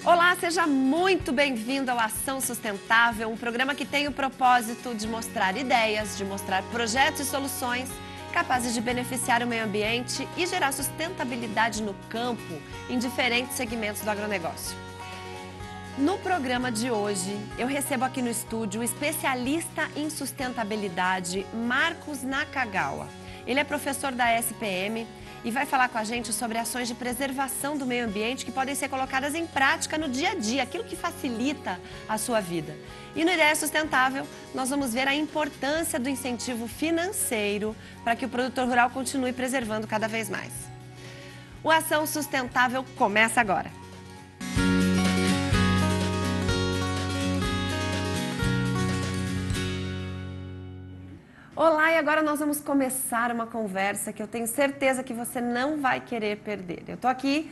Olá, seja muito bem-vindo ao Ação Sustentável, um programa que tem o propósito de mostrar ideias, de mostrar projetos e soluções capazes de beneficiar o meio ambiente e gerar sustentabilidade no campo em diferentes segmentos do agronegócio. No programa de hoje, eu recebo aqui no estúdio o especialista em sustentabilidade, Marcos Nakagawa. Ele é professor da SPM e vai falar com a gente sobre ações de preservação do meio ambiente que podem ser colocadas em prática no dia a dia, aquilo que facilita a sua vida. E no Ideia Sustentável, nós vamos ver a importância do incentivo financeiro para que o produtor rural continue preservando cada vez mais. O Ação Sustentável começa agora. Olá, e agora nós vamos começar uma conversa que eu tenho certeza que você não vai querer perder. Eu estou aqui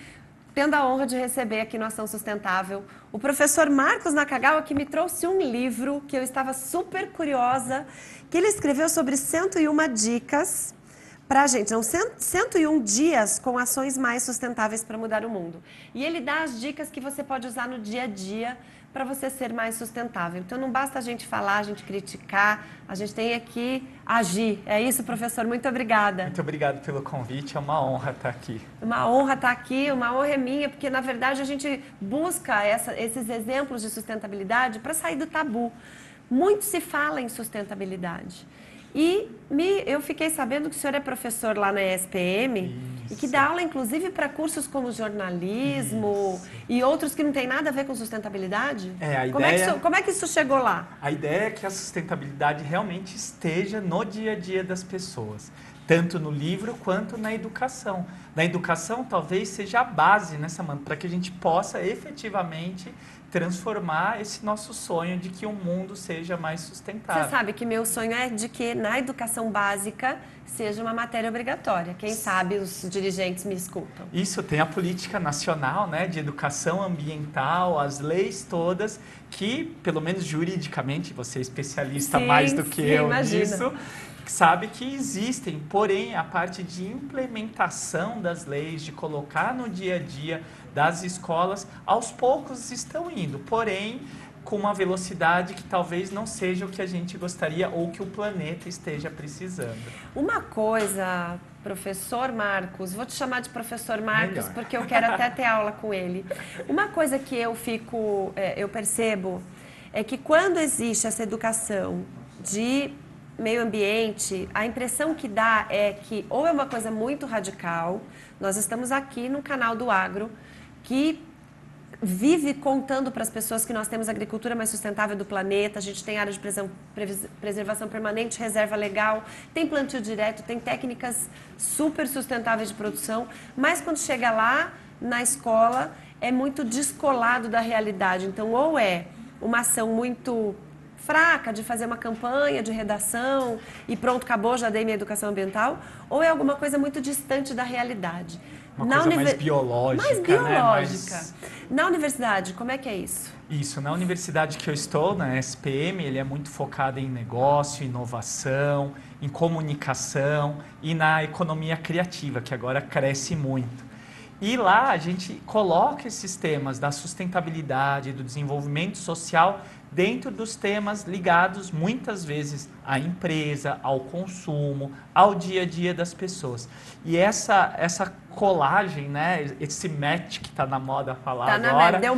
tendo a honra de receber aqui no Ação Sustentável o professor Marcos Nakagawa, que me trouxe um livro que eu estava super curiosa, que ele escreveu sobre 101 dicas para a gente, 101 dias com ações mais sustentáveis para mudar o mundo. E ele dá as dicas que você pode usar no dia a dia para você ser mais sustentável. Então não basta a gente falar, a gente criticar, a gente tem que agir. É isso, professor? Muito obrigada. Muito obrigado pelo convite, é uma honra estar aqui. Uma honra estar aqui, uma honra é minha, porque na verdade a gente busca esses exemplos de sustentabilidade para sair do tabu. Muito se fala em sustentabilidade. E eu fiquei sabendo que o senhor é professor lá na SPM. Isso. E que dá aula, inclusive, para cursos como jornalismo. Isso. E outros que não tem nada a ver com sustentabilidade. Como é que isso chegou lá? A ideia é que a sustentabilidade realmente esteja no dia a dia das pessoas, tanto no livro quanto na educação. Na educação, talvez seja a base, né, Samanta, para que a gente possa efetivamente transformar esse nosso sonho de que o mundo seja mais sustentável. Você sabe que meu sonho é de que na educação básica seja uma matéria obrigatória. Quem sabe os dirigentes me escutam. Isso, tem a política nacional, né, de educação ambiental, as leis todas, que, pelo menos juridicamente, você é especialista mais do que eu nisso, sabe que existem, porém a parte de implementação das leis, de colocar no dia a dia das escolas, aos poucos estão indo, porém com uma velocidade que talvez não seja o que a gente gostaria ou que o planeta esteja precisando. Uma coisa, professor Marcos, vou te chamar de professor Marcos, melhor, porque eu quero até ter aula com ele. Uma coisa que eu percebo é que quando existe essa educação de meio ambiente, a impressão que dá é que ou é uma coisa muito radical. Nós estamos aqui no canal do Agro, que vive contando para as pessoas que nós temos a agricultura mais sustentável do planeta, a gente tem área de preservação permanente, reserva legal, tem plantio direto, tem técnicas super sustentáveis de produção, mas quando chega lá na escola é muito descolado da realidade. Então, ou é uma ação muito fraca de fazer uma campanha de redação e pronto, acabou, já dei minha educação ambiental, ou é alguma coisa muito distante da realidade. Uma coisa mais biológica. Mais biológica. Né? Na universidade, como é que é isso? Isso, na universidade que eu estou, na SPM, ele é muito focado em negócio, inovação, em comunicação e na economia criativa, que agora cresce muito. E lá a gente coloca esses temas da sustentabilidade, do desenvolvimento social dentro dos temas ligados muitas vezes à empresa, ao consumo, ao dia a dia das pessoas. E essa colagem, né, esse match que está na moda falar agora, deu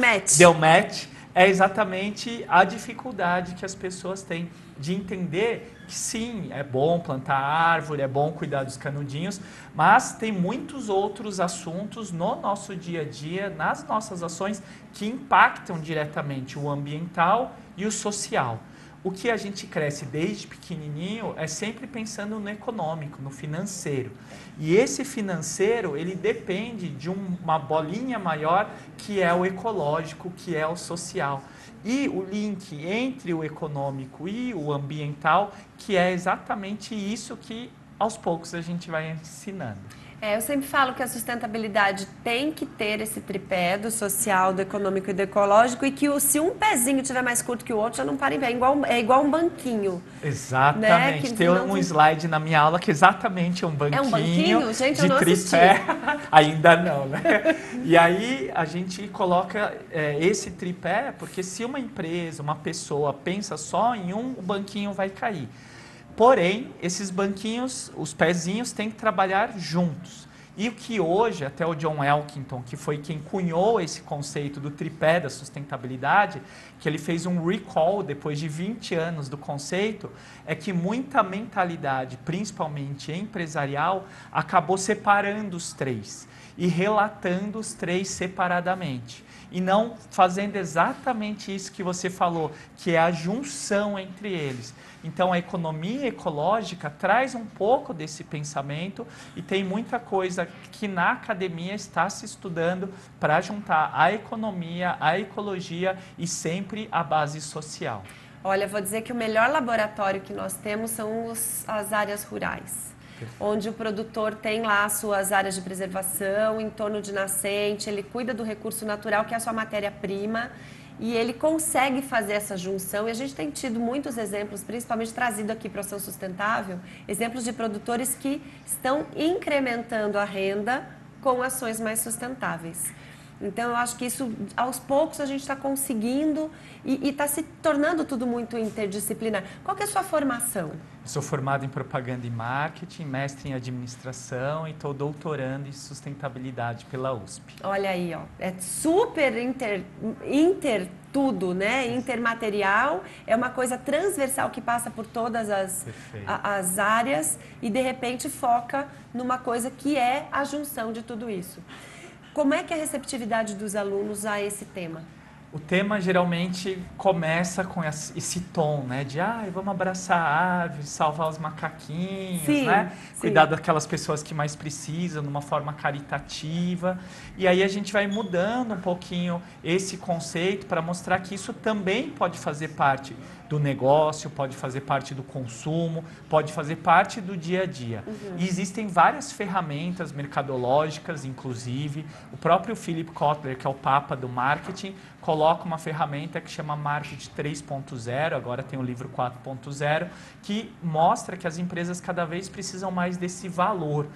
match, é exatamente a dificuldade que as pessoas têm de entender que sim, é bom plantar árvore, é bom cuidar dos canudinhos, mas tem muitos outros assuntos no nosso dia a dia, nas nossas ações, que impactam diretamente o ambiental e o social. O que a gente cresce desde pequenininho é sempre pensando no econômico, no financeiro. E esse financeiro, ele depende de uma bolinha maior, que é o ecológico, que é o social. E o link entre o econômico e o ambiental, que é exatamente isso que aos poucos a gente vai ensinando. Eu sempre falo que a sustentabilidade tem que ter esse tripé do social, do econômico e do ecológico e que se um pezinho tiver mais curto que o outro, já não para em pé. É igual um banquinho. Exatamente. Né? Tem um slide na minha aula que exatamente é um banquinho, Gente, de eu não tripé. Ainda não, né? E aí a gente coloca esse tripé, porque se uma empresa, uma pessoa pensa só em um, o banquinho vai cair. Porém, esses banquinhos, os pezinhos, têm que trabalhar juntos. E o que hoje, até o John Elkington, que foi quem cunhou esse conceito do tripé da sustentabilidade, que ele fez um recall depois de 20 anos do conceito, é que muita mentalidade, principalmente empresarial, acabou separando os três e relatando os três separadamente. E não fazendo exatamente isso que você falou, que é a junção entre eles. Então, a economia ecológica traz um pouco desse pensamento e tem muita coisa que na academia está se estudando para juntar a economia, a ecologia e sempre a base social. Olha, vou dizer que o melhor laboratório que nós temos são as áreas rurais. Onde o produtor tem lá as suas áreas de preservação, em torno de nascente, ele cuida do recurso natural, que é a sua matéria-prima, e ele consegue fazer essa junção. E a gente tem tido muitos exemplos, principalmente trazido aqui para o Ação Sustentável, exemplos de produtores que estão incrementando a renda com ações mais sustentáveis. Então, eu acho que isso, aos poucos, a gente está conseguindo e está se tornando tudo muito interdisciplinar. Qual que é a sua formação? Sou formado em propaganda e marketing, mestre em administração e estou doutorando em sustentabilidade pela USP. Olha aí, ó, é super inter tudo, né? Intermaterial, é uma coisa transversal que passa por todas as áreas e, de repente, foca numa coisa que é a junção de tudo isso. Como é que é a receptividade dos alunos a esse tema? O tema geralmente começa com esse tom, né? De vamos abraçar a árvore, salvar os macaquinhos, sim, né? Sim. Cuidar daquelas pessoas que mais precisam, de uma forma caritativa. E aí a gente vai mudando um pouquinho esse conceito para mostrar que isso também pode fazer parte do negócio, pode fazer parte do consumo, pode fazer parte do dia a dia. E existem várias ferramentas mercadológicas, inclusive. O próprio Philip Kotler, que é o papa do marketing, coloca uma ferramenta que chama Marketing 3.0, agora tem o livro 4.0, que mostra que as empresas cada vez precisam mais desse valor.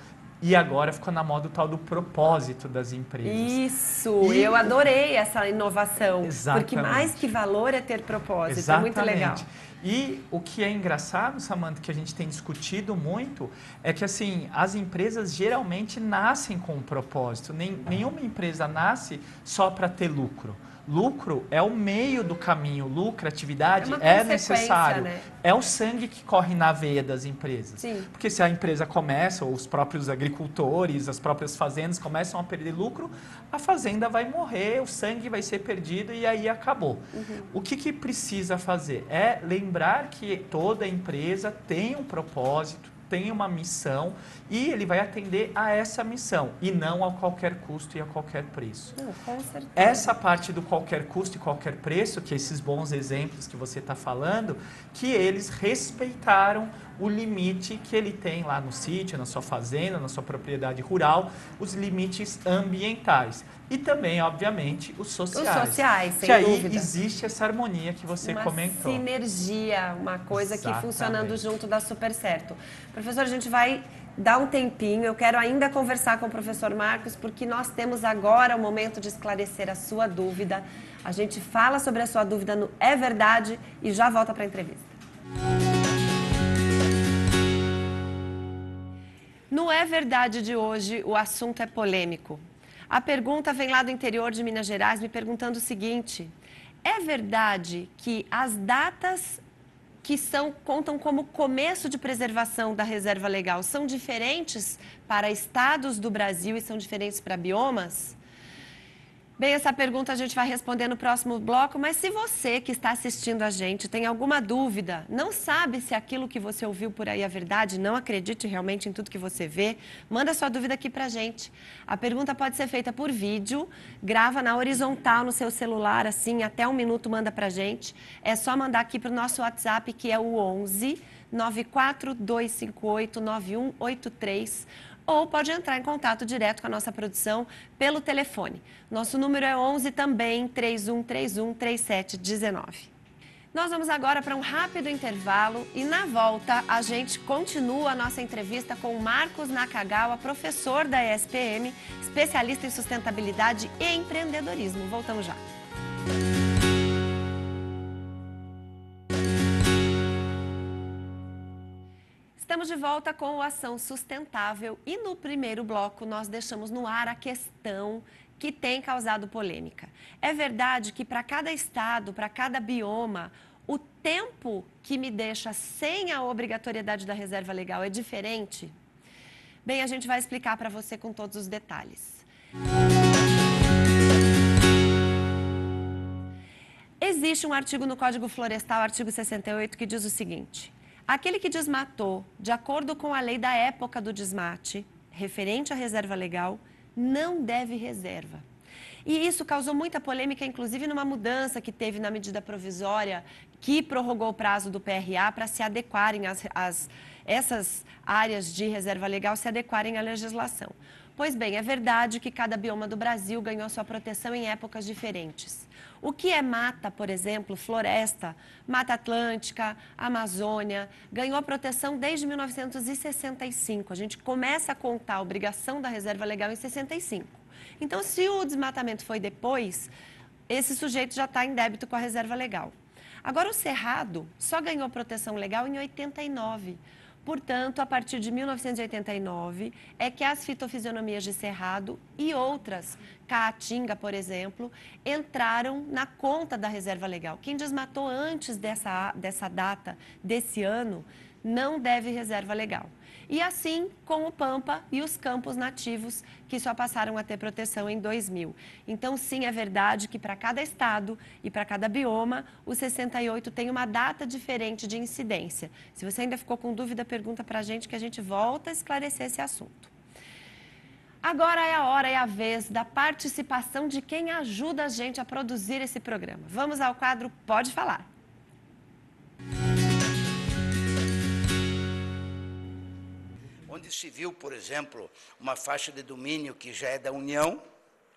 E agora ficou na moda o tal do propósito das empresas. Isso, eu adorei essa inovação. Exatamente. Porque mais que valor é ter propósito, Exatamente. É muito legal. E o que é engraçado, Samantha, que a gente tem discutido muito, é que assim, as empresas geralmente nascem com um propósito. Nenhuma empresa nasce só para ter lucro. Lucro é o meio do caminho, lucratividade é necessário. Né? É o sangue que corre na veia das empresas. Sim. Porque se a empresa começa, ou os próprios agricultores, as próprias fazendas começam a perder lucro, a fazenda vai morrer, o sangue vai ser perdido e aí acabou. O que precisa fazer? É lembrar que toda empresa tem um propósito, tem uma missão e ele vai atender a essa missão e não a qualquer custo e a qualquer preço. Com certeza. Essa parte do qualquer custo e qualquer preço, que esses bons exemplos que você está falando, que eles respeitaram o limite que ele tem lá no sítio, na sua fazenda, na sua propriedade rural, os limites ambientais. E também, obviamente, os sociais. Os sociais, sem que dúvida. Aí existe essa harmonia que você comentou. Uma sinergia, uma coisa Exatamente. Que funcionando junto dá super certo. Professor, a gente vai dar um tempinho, eu quero ainda conversar com o professor Marcos, porque nós temos agora o momento de esclarecer a sua dúvida. A gente fala sobre a sua dúvida no É Verdade e já volta para a entrevista. No É Verdade de hoje, o assunto é polêmico. A pergunta vem lá do interior de Minas Gerais me perguntando o seguinte: é verdade que as datas que contam como começo de preservação da reserva legal são diferentes para estados do Brasil e são diferentes para biomas? Bem, essa pergunta a gente vai responder no próximo bloco, mas se você que está assistindo a gente tem alguma dúvida, não sabe se aquilo que você ouviu por aí é verdade, não acredite realmente em tudo que você vê, manda sua dúvida aqui pra gente. A pergunta pode ser feita por vídeo, grava na horizontal no seu celular, assim, até 1 minuto manda pra gente. É só mandar aqui pro nosso WhatsApp, que é o 11 94258 9183. Ou pode entrar em contato direto com a nossa produção pelo telefone. Nosso número é 11 também, 3131-3719. Nós vamos agora para um rápido intervalo e na volta a gente continua a nossa entrevista com o Marcos Nakagawa, professor da ESPM, especialista em sustentabilidade e empreendedorismo. Voltamos já. Estamos de volta com o Ação Sustentável e no primeiro bloco nós deixamos no ar a questão que tem causado polêmica. É verdade que para cada estado, para cada bioma, o tempo que me deixa sem a obrigatoriedade da reserva legal é diferente? Bem, a gente vai explicar para você com todos os detalhes. Existe um artigo no Código Florestal, artigo 68, que diz o seguinte: aquele que desmatou, de acordo com a lei da época do desmate, referente à reserva legal, não deve reserva. E isso causou muita polêmica, inclusive numa mudança que teve na medida provisória que prorrogou o prazo do PRA para se adequarem essas áreas de reserva legal se adequarem à legislação. Pois bem, é verdade que cada bioma do Brasil ganhou sua proteção em épocas diferentes. O que é mata, por exemplo, floresta, Mata Atlântica, Amazônia, ganhou a proteção desde 1965. A gente começa a contar a obrigação da reserva legal em 65. Então, se o desmatamento foi depois, esse sujeito já está em débito com a reserva legal. Agora, o cerrado só ganhou proteção legal em 89. Portanto, a partir de 1989, é que as fitofisionomias de cerrado e outras, caatinga, por exemplo, entraram na conta da reserva legal. Quem desmatou antes dessa data, desse ano, não deve reserva legal. E assim com o Pampa e os campos nativos, que só passaram a ter proteção em 2000. Então, sim, é verdade que para cada estado e para cada bioma, o 68 tem uma data diferente de incidência. Se você ainda ficou com dúvida, pergunta para a gente que a gente volta a esclarecer esse assunto. Agora é a hora e a vez da participação de quem ajuda a gente a produzir esse programa. Vamos ao quadro Pode Falar. Onde se viu, por exemplo, uma faixa de domínio que já é da União,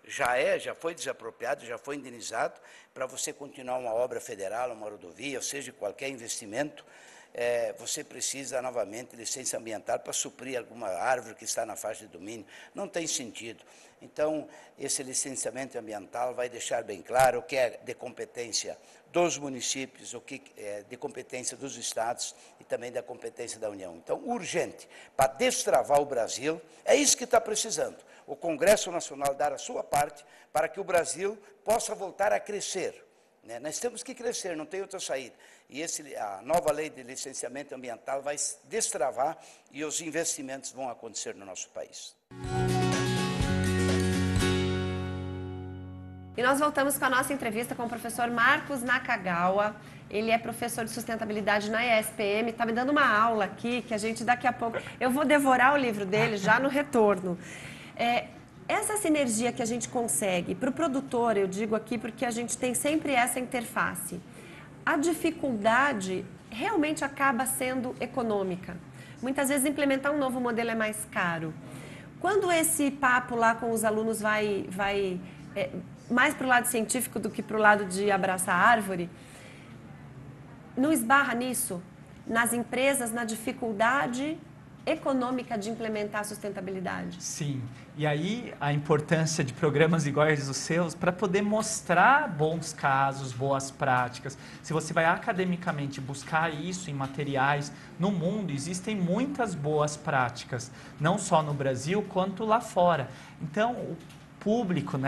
já foi desapropriado, já foi indenizado, para você continuar uma obra federal, uma rodovia, ou seja, qualquer investimento, você precisa novamente de licença ambiental para suprir alguma árvore que está na faixa de domínio. Não tem sentido. Então, esse licenciamento ambiental vai deixar bem claro o que é de competência dos municípios, o que é de competência dos estados e também da competência da União. Então, urgente, para destravar o Brasil, é isso que está precisando. O Congresso Nacional dar a sua parte para que o Brasil possa voltar a crescer. Nós temos que crescer, não tem outra saída. E a nova lei de licenciamento ambiental vai destravar e os investimentos vão acontecer no nosso país. E nós voltamos com a nossa entrevista com o professor Marcos Nakagawa. Ele é professor de sustentabilidade na ESPM, está me dando uma aula aqui, que a gente daqui a pouco... Eu vou devorar o livro dele já no retorno. Essa sinergia que a gente consegue, para o produtor, eu digo aqui porque a gente tem sempre essa interface, a dificuldade realmente acaba sendo econômica. Muitas vezes implementar um novo modelo é mais caro. Quando esse papo lá com os alunos vai mais para o lado científico do que para o lado de abraçar a árvore, não esbarra nisso, nas empresas, na dificuldade econômica de implementar a sustentabilidade? Sim, e aí a importância de programas iguais os seus para poder mostrar bons casos, boas práticas. Se você vai academicamente buscar isso em materiais, no mundo existem muitas boas práticas, não só no Brasil quanto lá fora. Então, o público,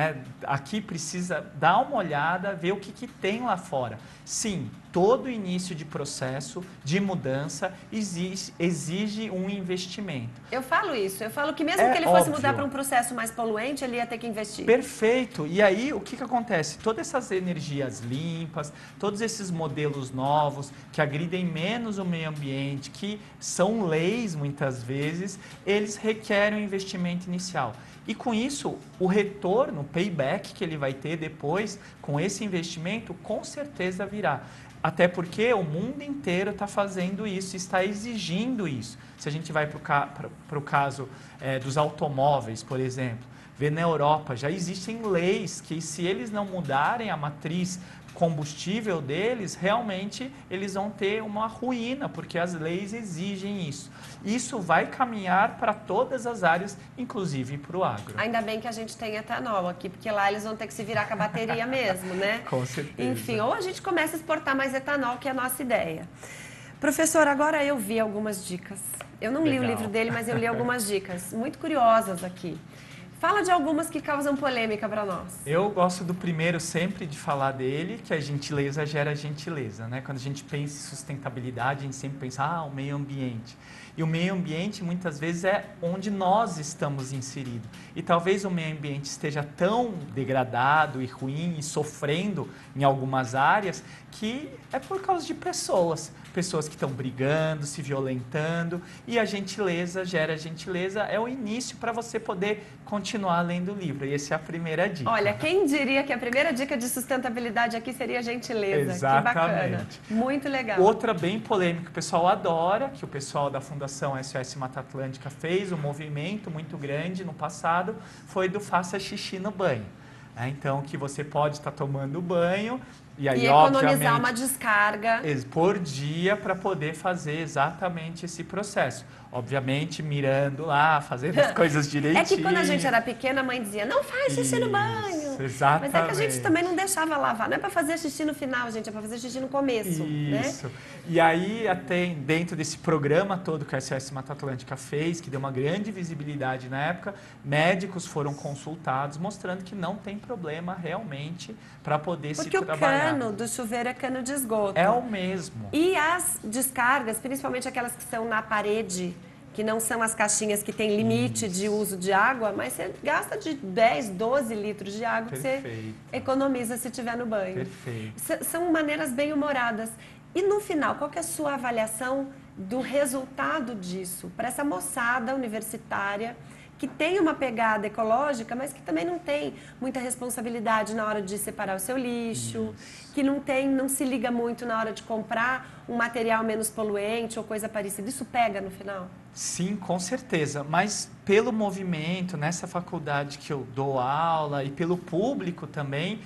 aqui precisa dar uma olhada, ver o que tem lá fora. Sim, todo início de processo de mudança exige um investimento. Eu falo isso, eu falo que mesmo que ele fosse mudar para um processo mais poluente, ele ia ter que investir. Perfeito. E aí, o que acontece? Todas essas energias limpas, todos esses modelos novos, que agridem menos o meio ambiente, que são leis muitas vezes, eles requerem um investimento inicial. E com isso, o retorno, o payback que ele vai ter depois, com esse investimento, com certeza virá. Até porque o mundo inteiro está fazendo isso, está exigindo isso. Se a gente vai para o caso dos automóveis, por exemplo, vê na Europa, já existem leis que, se eles não mudarem a matriz combustível deles, realmente eles vão ter uma ruína, porque as leis exigem isso. Isso vai caminhar para todas as áreas, inclusive para o agro. Ainda bem que a gente tem etanol aqui, porque lá eles vão ter que se virar com a bateria mesmo, né? Com certeza. Enfim, ou a gente começa a exportar mais etanol, que é a nossa ideia. Professor, agora eu vi algumas dicas. Eu não li o livro dele, mas eu li algumas dicas muito curiosas aqui. Fala de algumas que causam polêmica para nós. Eu gosto do primeiro sempre de falar dele, que a gentileza gera gentileza, né? Quando a gente pensa em sustentabilidade, a gente sempre pensa, o meio ambiente. E o meio ambiente, muitas vezes, é onde nós estamos inseridos. E talvez o meio ambiente esteja tão degradado e ruim e sofrendo em algumas áreas, que é por causa de pessoas que estão brigando, se violentando, e a gentileza gera gentileza, é o início para você poder continuar lendo o livro. E essa é a primeira dica. Olha, quem diria que a primeira dica de sustentabilidade aqui seria gentileza? Exatamente. Que bacana. Muito legal. Outra bem polêmica que o pessoal adora, que o pessoal da Fundação SOS Mata Atlântica fez, um movimento muito grande no passado, foi do faça xixi no banho. Então, que você pode estar tomando banho e aí, economizar uma descarga por dia para poder fazer exatamente esse processo. Obviamente, mirando lá, fazendo as coisas direitinho. É que quando a gente era pequena, a mãe dizia, não faz xixi no banho. Exatamente. Mas é que a gente também não deixava lavar. Não é para fazer xixi no final, gente, é para fazer xixi no começo. Isso. Né? E aí, até dentro desse programa todo que a SOS Mata Atlântica fez, que deu uma grande visibilidade na época, médicos foram consultados, mostrando que não tem problema realmente para poder se trabalhar. Porque o cano do chuveiro é cano de esgoto. É o mesmo. E as descargas, principalmente aquelas que são na parede, que não são as caixinhas que têm limite de uso de água, mas você gasta de 10, 12 litros de água que você economiza se estiver no banho. Perfeito. São maneiras bem humoradas. E no final, qual que é a sua avaliação do resultado disso para essa moçada universitária que tem uma pegada ecológica, mas que também não tem muita responsabilidade na hora de separar o seu lixo, que não se liga muito na hora de comprar um material menos poluente ou coisa parecida. Isso pega no final? Sim, com certeza. Mas pelo movimento, nessa faculdade que eu dou aula e pelo público também,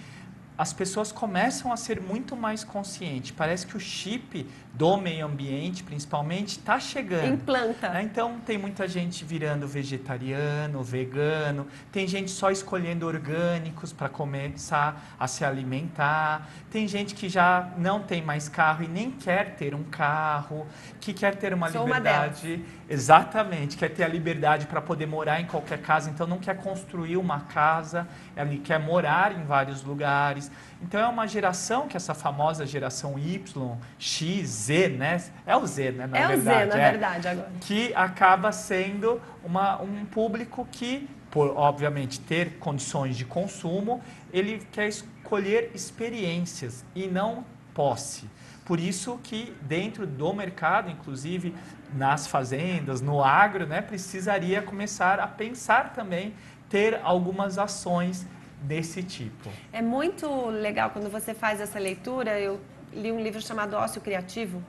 as pessoas começam a ser muito mais conscientes. Parece que o chip do meio ambiente, principalmente, está chegando. Implanta. Então, tem muita gente virando vegetariano, vegano, tem gente só escolhendo orgânicos para começar a se alimentar, tem gente que já não tem mais carro e nem quer ter um carro, que quer ter uma liberdade. Exatamente, quer ter a liberdade para poder morar em qualquer casa, então não quer construir uma casa, ele quer morar em vários lugares. Então é uma geração, que essa famosa geração Y, X, Z, né? É o Z, né? É o Z, na verdade, agora. Que acaba sendo um público que, por obviamente ter condições de consumo, ele quer escolher experiências e não posse. Por isso que dentro do mercado, inclusive nas fazendas, no agro, né, precisaria começar a pensar também, ter algumas ações desse tipo. É muito legal quando você faz essa leitura. Eu li um livro chamado Ócio Criativo,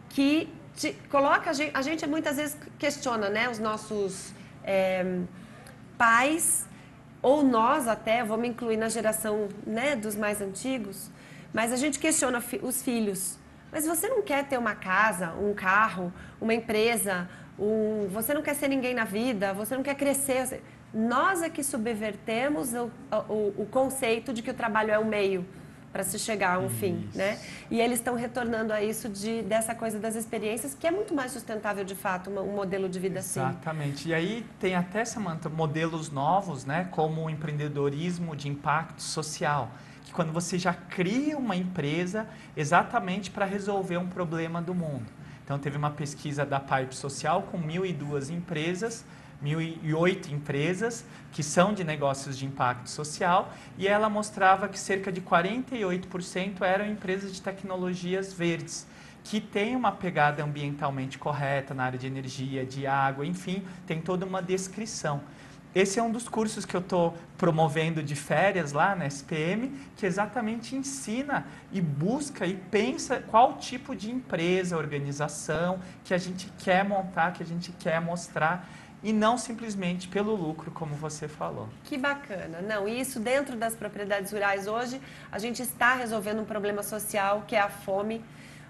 que coloca a gente muitas vezes questiona, né, os nossos pais, ou nós até, vou me incluir na geração, né, dos mais antigos, mas a gente questiona os filhos. Mas você não quer ter uma casa, um carro, uma empresa, você não quer ser ninguém na vida, você não quer crescer. Nós é que subvertemos o conceito de que o trabalho é o meio para se chegar a um fim, né? E eles estão retornando a isso dessa coisa das experiências, que é muito mais sustentável, de fato, um modelo de vida assim. Exatamente. E aí tem até, Samantha, modelos novos, né? Como o empreendedorismo de impacto social, que quando você já cria uma empresa exatamente para resolver um problema do mundo. Então, teve uma pesquisa da Pipe Social com 1.002 empresas, 1.008 empresas que são de negócios de impacto social, e ela mostrava que cerca de 48% eram empresas de tecnologias verdes, que têm uma pegada ambientalmente correta na área de energia, de água, enfim, tem toda uma descrição. Esse é um dos cursos que eu estou promovendo de férias lá na SPM, que exatamente ensina e busca e pensa qual tipo de empresa, organização que a gente quer montar, que a gente quer mostrar, e não simplesmente pelo lucro, como você falou. Que bacana. Não, e isso dentro das propriedades rurais hoje, a gente está resolvendo um problema social, que é a fome.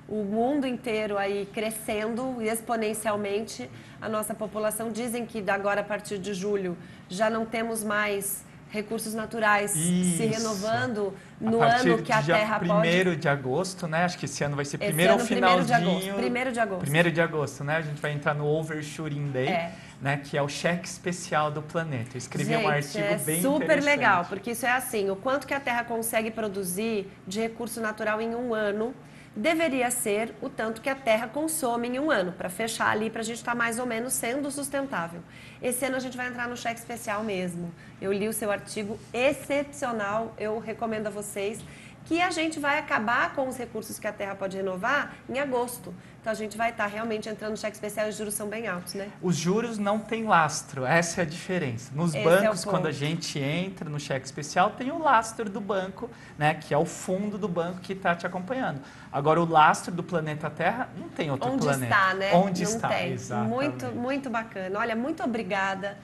O mundo inteiro aí crescendo exponencialmente, a nossa população. Dizem que agora, a partir de julho, já não temos mais recursos naturais se renovando no ano que a Terra pode... A partir de 1º de agosto, né? Acho que esse ano vai ser primeiro ao finalzinho... 1º de agosto. 1º de agosto, né? A gente vai entrar no Overshooting Day, né? Que é o cheque especial do planeta. Eu escrevi um artigo bem interessante. Super legal, porque isso é assim, o quanto que a Terra consegue produzir de recurso natural em um ano, deveria ser o tanto que a Terra consome em um ano, para fechar ali, para a gente estar mais ou menos sendo sustentável. Esse ano a gente vai entrar no cheque especial mesmo. Eu li o seu artigo, excepcional, eu recomendo a vocês, que a gente vai acabar com os recursos que a Terra pode renovar em agosto. Então a gente vai estar realmente entrando no cheque especial e os juros são bem altos, né? Os juros não têm lastro, essa é a diferença. Nos bancos, quando a gente entra no cheque especial, tem o lastro do banco, né, que é o fundo do banco que está te acompanhando. Agora, o lastro do planeta Terra não tem outro planeta. Onde está, né? Onde não está, tem. exatamente. Muito, muito bacana. Olha, muito obrigada.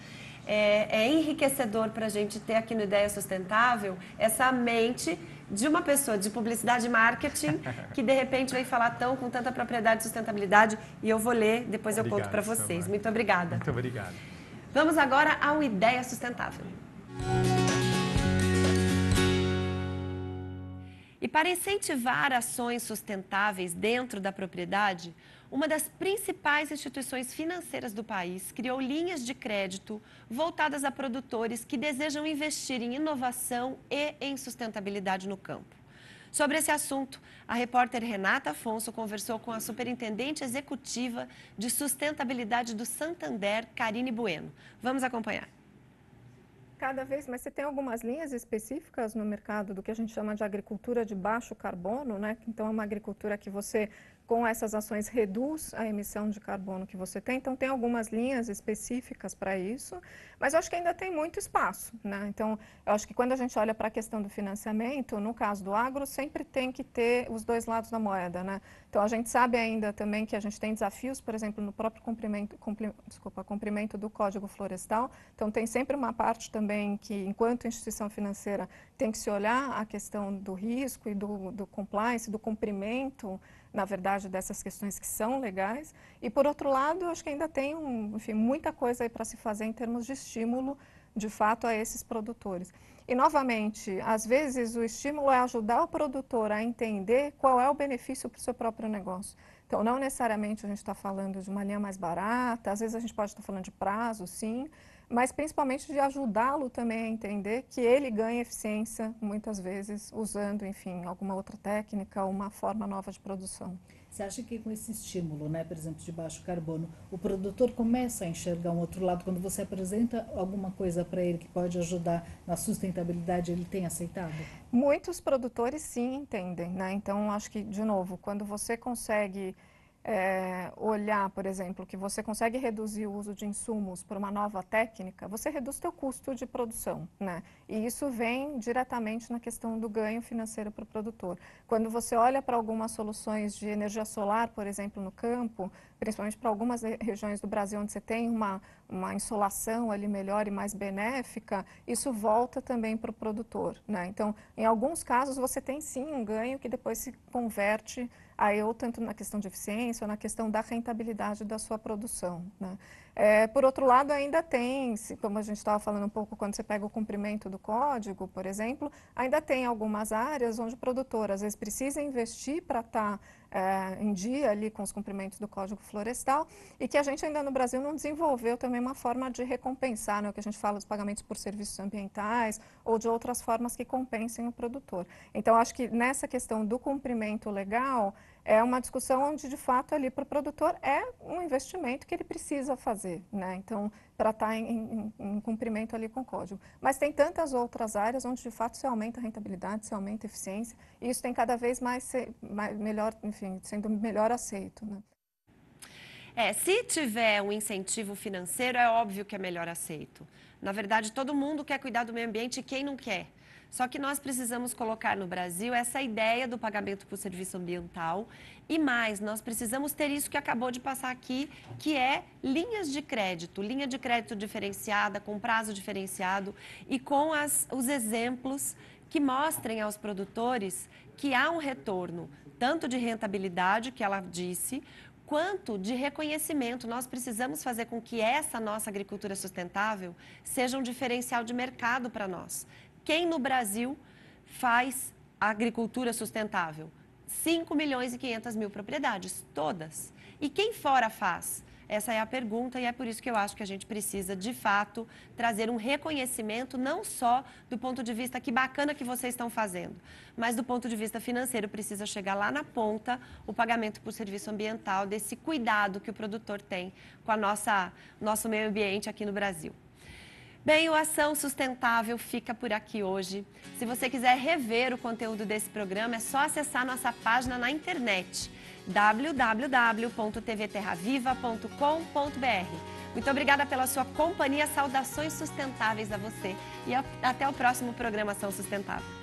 É enriquecedor para a gente ter aqui no Ideia Sustentável essa mente de uma pessoa de publicidade e marketing que de repente vem falar com tanta propriedade e sustentabilidade, e eu vou ler, depois eu conto para vocês. Samara. Muito obrigada. Muito obrigado. Vamos agora ao Ideia Sustentável. E para incentivar ações sustentáveis dentro da propriedade, uma das principais instituições financeiras do país criou linhas de crédito voltadas a produtores que desejam investir em inovação e em sustentabilidade no campo. Sobre esse assunto, a repórter Renata Afonso conversou com a superintendente executiva de sustentabilidade do Santander, Karine Bueno. Vamos acompanhar. Cada vez mais, você tem algumas linhas específicas no mercado do que a gente chama de agricultura de baixo carbono, né? Então, é uma agricultura que você, com essas ações, reduz a emissão de carbono que você tem. Então, tem algumas linhas específicas para isso, mas eu acho que ainda tem muito espaço, né? Então, eu acho que quando a gente olha para a questão do financiamento, no caso do agro, sempre tem que ter os dois lados da moeda, né? Então, a gente sabe ainda também que a gente tem desafios, por exemplo, no próprio cumprimento do Código Florestal. Então, tem sempre uma parte também que, enquanto instituição financeira, tem que se olhar a questão do risco e do compliance, do cumprimento, na verdade, dessas questões que são legais. E, por outro lado, eu acho que ainda tem, enfim, muita coisa aí para se fazer em termos de estímulo, de fato, a esses produtores. E, novamente, às vezes o estímulo é ajudar o produtor a entender qual é o benefício para o seu próprio negócio. Então, não necessariamente a gente está falando de uma linha mais barata, às vezes a gente pode estar falando de prazo, sim, mas principalmente de ajudá-lo também a entender que ele ganha eficiência, muitas vezes, usando, enfim, alguma outra técnica, uma forma nova de produção. Você acha que com esse estímulo, né, por exemplo, de baixo carbono, o produtor começa a enxergar um outro lado? Quando você apresenta alguma coisa para ele que pode ajudar na sustentabilidade, ele tem aceitado? Muitos produtores sim entendem, né? Então, acho que, de novo, quando você consegue olhar, por exemplo, que você consegue reduzir o uso de insumos por uma nova técnica, você reduz seu custo de produção, né? E isso vem diretamente na questão do ganho financeiro para o produtor. Quando você olha para algumas soluções de energia solar, por exemplo, no campo, principalmente para algumas regiões do Brasil onde você tem uma insolação ali melhor e mais benéfica, isso volta também para o produtor, né? Então, em alguns casos, você tem sim um ganho que depois se converte aí ou tanto na questão de eficiência ou na questão da rentabilidade da sua produção, né? Por outro lado, ainda tem, como a gente estava falando um pouco, quando você pega o cumprimento do código, por exemplo, ainda tem algumas áreas onde o produtor, às vezes, precisa investir para estar em dia ali com os cumprimentos do Código Florestal, e que a gente ainda no Brasil não desenvolveu também uma forma de recompensar, né, o que a gente fala dos pagamentos por serviços ambientais ou de outras formas que compensem o produtor. Então, acho que nessa questão do cumprimento legal, é uma discussão onde, de fato, ali para o produtor é um investimento que ele precisa fazer, né? Então, para estar em cumprimento ali com o código. Mas tem tantas outras áreas onde, de fato, se aumenta a rentabilidade, se aumenta a eficiência, e isso tem cada vez mais, melhor, enfim, sendo melhor aceito, né? Se tiver um incentivo financeiro, é óbvio que é melhor aceito. Na verdade, todo mundo quer cuidar do meio ambiente e quem não quer? Só que nós precisamos colocar no Brasil essa ideia do pagamento por serviço ambiental e mais, nós precisamos ter isso que acabou de passar aqui, que é linha de crédito diferenciada, com prazo diferenciado e com os exemplos que mostrem aos produtores que há um retorno, tanto de rentabilidade, que ela disse, quanto de reconhecimento. Nós precisamos fazer com que essa nossa agricultura sustentável seja um diferencial de mercado para nós. Quem no Brasil faz agricultura sustentável? 5.500.000 propriedades, todas. E quem fora faz? Essa é a pergunta e é por isso que eu acho que a gente precisa, de fato, trazer um reconhecimento não só do ponto de vista que bacana que vocês estão fazendo, mas do ponto de vista financeiro precisa chegar lá na ponta o pagamento por serviço ambiental, desse cuidado que o produtor tem com nosso meio ambiente aqui no Brasil. Bem, o Ação Sustentável fica por aqui hoje. Se você quiser rever o conteúdo desse programa, é só acessar nossa página na internet, www.tvterraviva.com.br. Muito obrigada pela sua companhia, saudações sustentáveis a você e até o próximo programa Ação Sustentável.